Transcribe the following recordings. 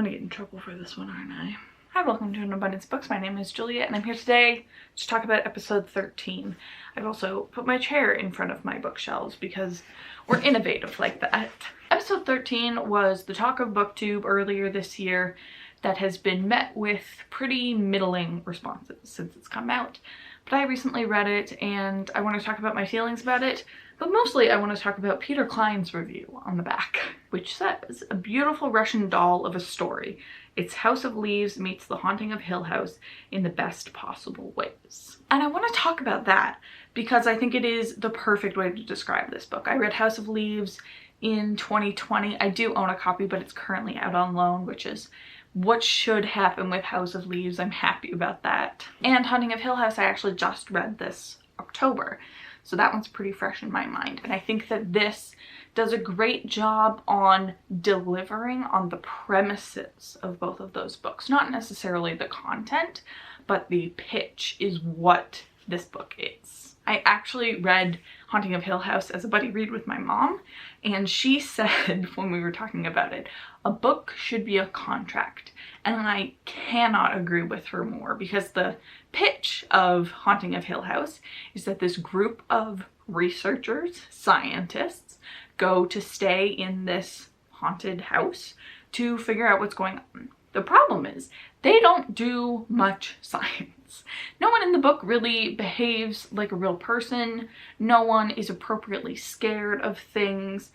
gonna get in trouble for this one, aren't I? Hi, welcome to An Abundance of Books. My name is Julia and I'm here today to talk about episode 13. I've also put my chair in front of my bookshelves because we're innovative like that. Episode 13 was the talk of booktube earlier this year that has been met with pretty middling responses since it's come out. But I recently read it and I want to talk about my feelings about it, but mostly I want to talk about Peter Klein's review on the back, which says, "A beautiful Russian doll of a story. It's House of Leaves meets The Haunting of Hill House in the best possible ways." And I want to talk about that because I think it is the perfect way to describe this book. I read House of Leaves in 2020. I do own a copy, but it's currently out on loan, which is what should happen with House of Leaves. I'm happy about that. And Haunting of Hill House, I actually just read this October. So that one's pretty fresh in my mind. And I think that this does a great job on delivering on the premises of both of those books. Not necessarily the content, but the pitch is what this book is. I actually read Haunting of Hill House as a buddy read with my mom, and she said when we were talking about it, a book should be a contract. And I cannot agree with her more, because the pitch of Haunting of Hill House is that this group of researchers, scientists, go to stay in this haunted house to figure out what's going on. The problem is they don't do much science. No one in the book really behaves like a real person. No one is appropriately scared of things.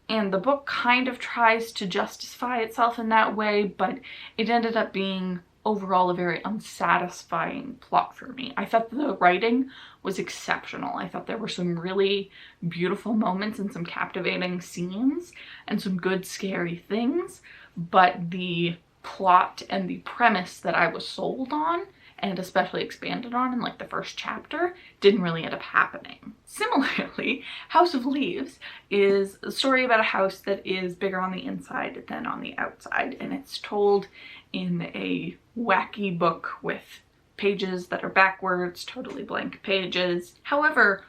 And the book kind of tries to justify itself in that way, but it ended up being overall a very unsatisfying plot for me. I thought the writing was exceptional. I thought there were some really beautiful moments and some captivating scenes and some good scary things, but the plot and the premise that I was sold on and especially expanded on in like the first chapter didn't really end up happening. Similarly, House of Leaves is a story about a house that is bigger on the inside than on the outside, and it's told in a wacky book with pages that are backwards, totally blank pages. However,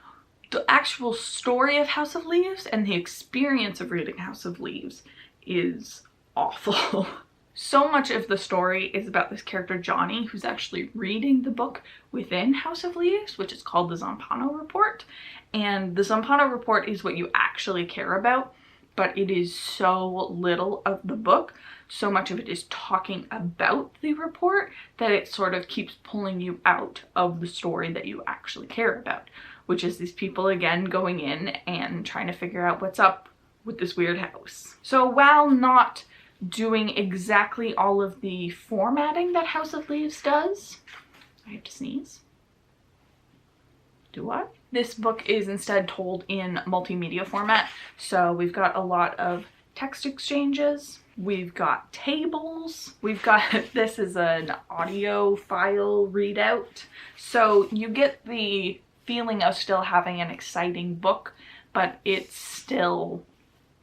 the actual story of House of Leaves and the experience of reading House of Leaves is awful. So much of the story is about this character Johnny, who's actually reading the book within House of Leaves, which is called the Zampano Report. And the Zampano Report is what you actually care about, but it is so little of the book. So much of it is talking about the report that it sort of keeps pulling you out of the story that you actually care about, which is these people again going in and trying to figure out what's up with this weird house. So while not doing exactly all of the formatting that House of Leaves does, I have to sneeze. Do what? This book is instead told in multimedia format. So we've got a lot of text exchanges. We've got tables. We've got, this is an audio file readout. So you get the feeling of still having an exciting book, but it's still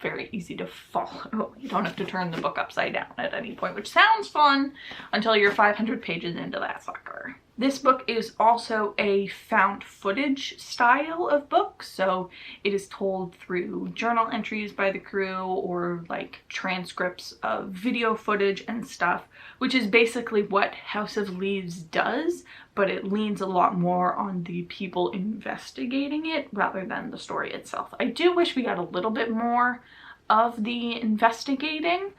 very easy to follow. You don't have to turn the book upside down at any point, which sounds fun until you're 500 pages into that sucker. This book is also a found footage style of book, so it is told through journal entries by the crew or like transcripts of video footage and stuff, which is basically what House of Leaves does, but it leans a lot more on the people investigating it rather than the story itself. I do wish we got a little bit more of the investigating,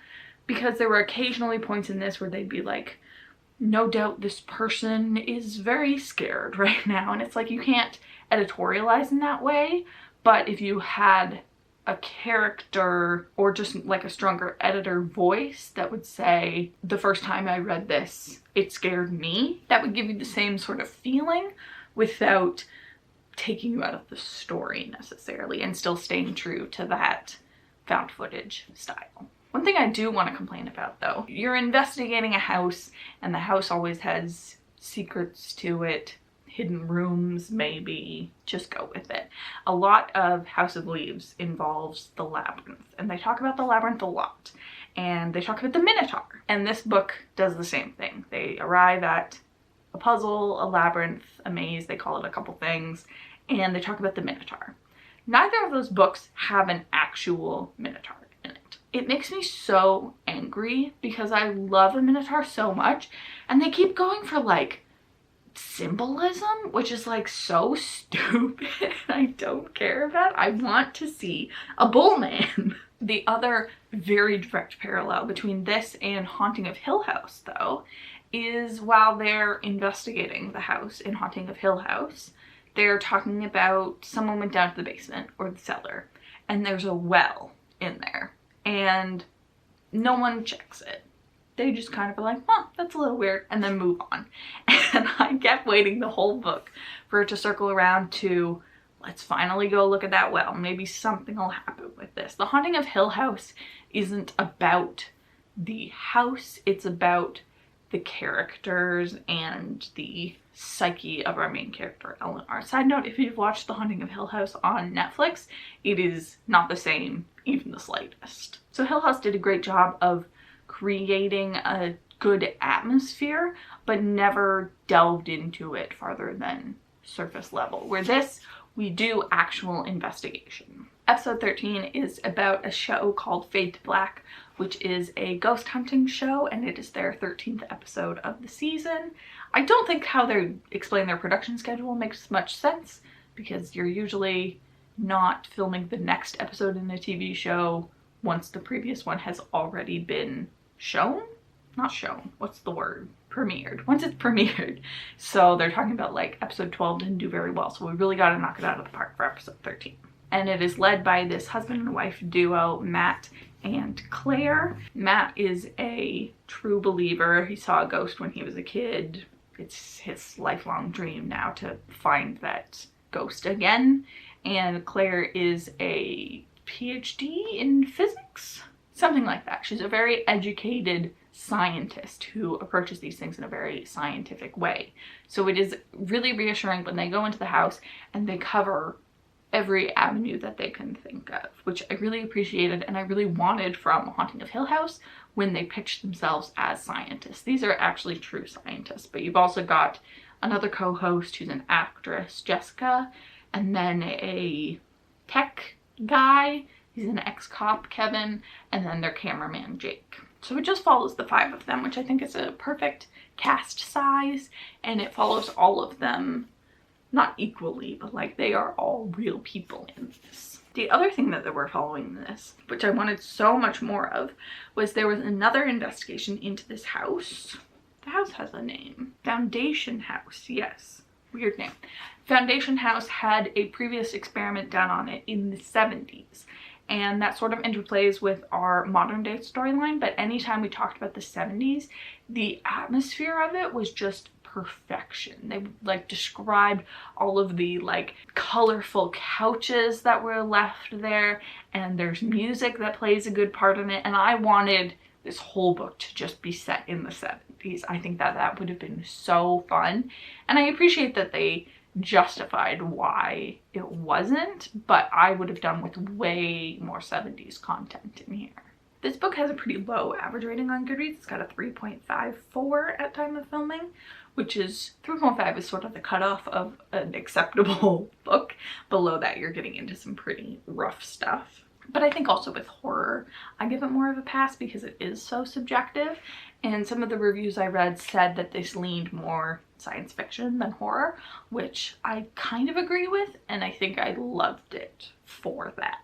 because there were occasionally points in this where they'd be like, no doubt this person is very scared right now, and it's like you can't editorialize in that way, but if you had a character or just like a stronger editor voice that would say, the first time I read this it scared me, that would give you the same sort of feeling without taking you out of the story necessarily, and still staying true to that found footage style. One thing I do want to complain about though, you're investigating a house and the house always has secrets to it, hidden rooms maybe, just go with it. A lot of House of Leaves involves the labyrinth, and they talk about the labyrinth a lot, and they talk about the Minotaur, and this book does the same thing. They arrive at a puzzle, a labyrinth, a maze, they call it a couple things, and they talk about the Minotaur. Neither of those books have an actual Minotaur in it. it makes me so angry because I love the Minotaur so much, and they keep going for like symbolism, which is like so stupid. I don't care about. I want to see a bull man. The other very direct parallel between this and Haunting of Hill House, though, is while they're investigating the house in Haunting of Hill House, they're talking about someone went down to the basement or the cellar and there's a well in there and no one checks it. They just kind of are like, huh, that's a little weird, and then move on. And I kept waiting the whole book for it to circle around to, let's finally go look at that well. Maybe something will happen with this. The Haunting of Hill House isn't about the house, it's about the characters and the psyche of our main character, Eleanor. Side note, if you've watched The Haunting of Hill House on Netflix, it is not the same, even the slightest. So Hill House did a great job of creating a good atmosphere, but never delved into it farther than surface level. Where this, we do actual investigation. Episode 13 is about a show called Fade to Black, which is a ghost hunting show, and it is their 13th episode of the season. I don't think how they explain their production schedule makes much sense, because you're usually not filming the next episode in a TV show once the previous one has already been shown? Not shown, what's the word? Premiered. Once it's premiered. So they're talking about like episode 12 didn't do very well, so we really got to knock it out of the park for episode 13. And it is led by this husband and wife duo, Matt and Claire. Matt is a true believer. He saw a ghost when he was a kid. It's his lifelong dream now to find that ghost again. And Claire is a PhD in physics? Something like that. She's a very educated scientist who approaches these things in a very scientific way. So it is really reassuring when they go into the house and they cover every avenue that they can think of, which I really appreciated and I really wanted from Haunting of Hill House when they pitched themselves as scientists. These are actually true scientists, but you've also got another co-host who's an actress, Jessica, and then a tech guy. He's an ex-cop, Kevin, and then their cameraman, Jake. So it just follows the 5 of them, which I think is a perfect cast size, and it follows all of them, not equally, but like they are all real people in this. The other thing that they were following this, which I wanted so much more of, was there was another investigation into this house. The house has a name. Foundation House, yes. Weird name. Foundation House had a previous experiment done on it in the 70s. And that sort of interplays with our modern day storyline, but anytime we talked about the 70s, the atmosphere of it was just perfection. They like described all of the like colorful couches that were left there, and there's music that plays a good part in it, and I wanted this whole book to just be set in the 70s. I think that that would have been so fun, and I appreciate that they justified why it wasn't, but I would have done with way more 70s content in here. This book has a pretty low average rating on Goodreads. It's got a 3.54 at time of filming, which is 3.5 is sort of the cutoff of an acceptable book. Below that, you're getting into some pretty rough stuff. But I think also with horror, I give it more of a pass because it is so subjective. And some of the reviews I read said that this leaned more science fiction than horror, which I kind of agree with, and I think I loved it for that.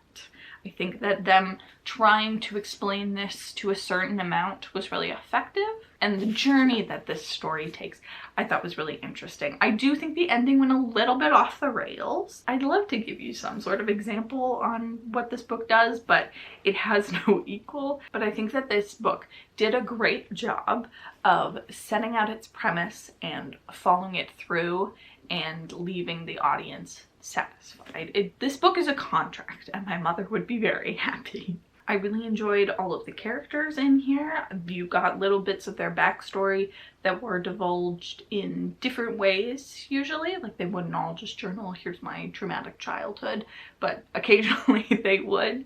I think that them trying to explain this to a certain amount was really effective, and the journey that this story takes I thought was really interesting. I do think the ending went a little bit off the rails. I'd love to give you some sort of example on what this book does, but it has no equal. But I think that this book did a great job of setting out its premise and following it through and leaving the audience satisfied. This book is a contract, and my mother would be very happy. I really enjoyed all of the characters in here. You got little bits of their backstory that were divulged in different ways usually. Like they wouldn't all just journal, here's my traumatic childhood, but occasionally they would.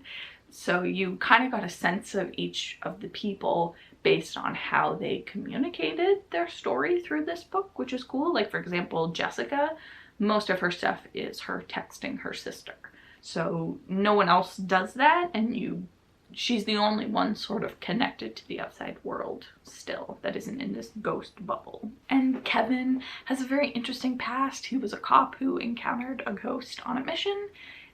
So you kind of got a sense of each of the people based on how they communicated their story through this book, which is cool. Like for example, Jessica, most of her stuff is her texting her sister. So no one else does that, and you she's the only one sort of connected to the outside world still that isn't in this ghost bubble. And Kevin has a very interesting past. He was a cop who encountered a ghost on a mission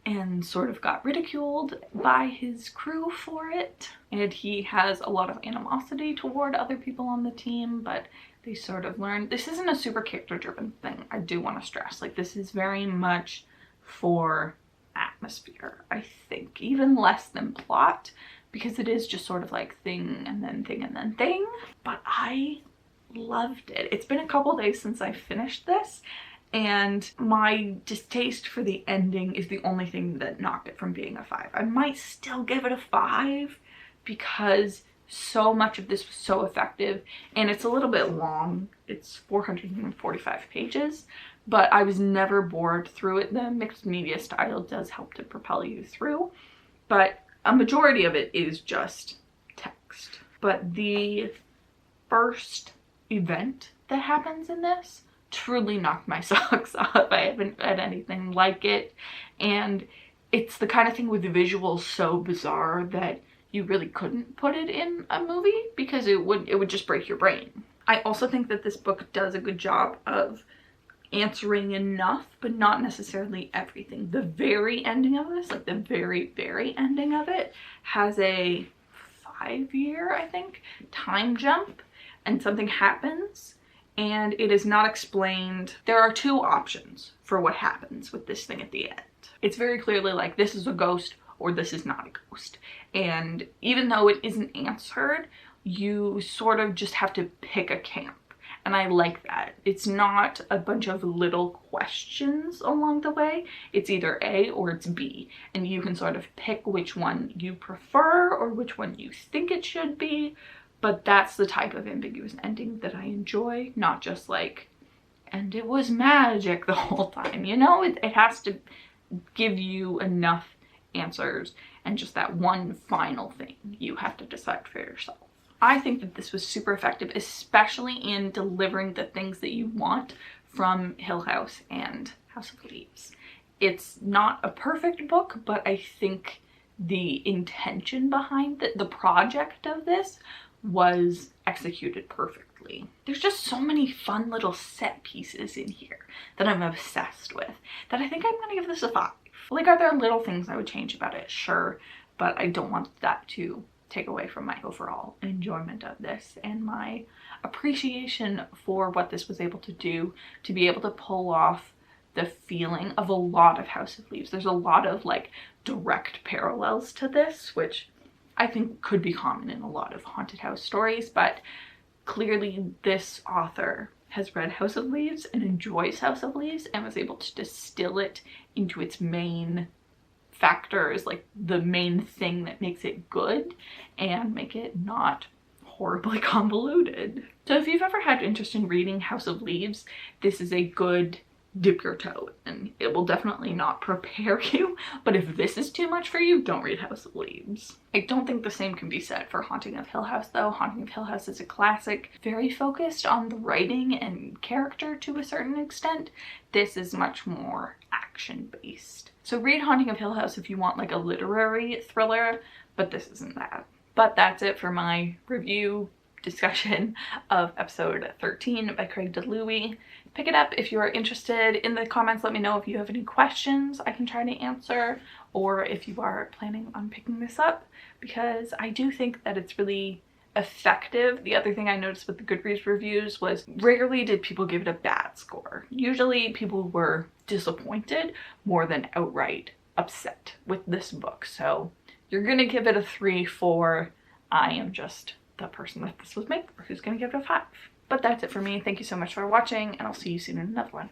and sort of got ridiculed by his crew for it. And he has a lot of animosity toward other people on the team, but they sort of learn. This isn't a super character-driven thing, I do want to stress. Like, this is very much for atmosphere, I think. Even less than plot, because it is just sort of like thing and then thing and then thing. But I loved it. It's been a couple days since I finished this, and my distaste for the ending is the only thing that knocked it from being a 5. I might still give it a 5 because so much of this was so effective, and it's a little bit long. It's 445 pages, but I was never bored through it. The mixed media style does help to propel you through, but a majority of it is just text. But the first event that happens in this truly knocked my socks off. I haven't read anything like it, and it's the kind of thing with the visuals so bizarre that you really couldn't put it in a movie because it would just break your brain. I also think that this book does a good job of answering enough, but not necessarily everything. The very ending of this, like the very ending of it, has a 5-year, I think, time jump, and something happens and it is not explained. There are 2 options for what happens with this thing at the end. It's very clearly like, this is a ghost or this is not a ghost. And even though it isn't answered, you sort of just have to pick a camp. And I like that. It's not a bunch of little questions along the way. It's either A or it's B. And you can sort of pick which one you prefer or which one you think it should be. But that's the type of ambiguous ending that I enjoy. Not just like, and it was magic the whole time. You know, it has to give you enough answers, and just that one final thing you have to decide for yourself. I think that this was super effective, especially in delivering the things that you want from Hill House and House of Leaves. It's not a perfect book, but I think the intention behind the project of this was executed perfectly. There's just so many fun little set pieces in here that I'm obsessed with that I think I'm gonna give this a 5. Like, are there little things I would change about it? Sure, but I don't want that to take away from my overall enjoyment of this and my appreciation for what this was able to do, to be able to pull off the feeling of a lot of House of Leaves. There's a lot of like direct parallels to this, which I think could be common in a lot of haunted house stories, but clearly this author has read House of Leaves and enjoys House of Leaves and was able to distill it into its main factors, like the main thing that makes it good, and make it not horribly convoluted. So if you've ever had interest in reading House of Leaves, this is a good dip your toe in. It will definitely not prepare you, but if this is too much for you, don't read House of Leaves. I don't think the same can be said for Haunting of Hill House though. Haunting of Hill House is a classic, very focused on the writing and character to a certain extent. This is much more action-based. So read Haunting of Hill House if you want like a literary thriller, but this isn't that. But that's it for my review discussion of episode 13 by Craig DeLuey. Pick it up if you are interested. In the comments, let me know if you have any questions I can try to answer, or if you are planning on picking this up, because I do think that it's really effective. The other thing I noticed with the Goodreads reviews was rarely did people give it a bad score. Usually people were disappointed more than outright upset with this book. So you're gonna give it a 3 for I am just the person that this was made for who's gonna give it a 5. But that's it for me. Thank you so much for watching, and I'll see you soon in another one.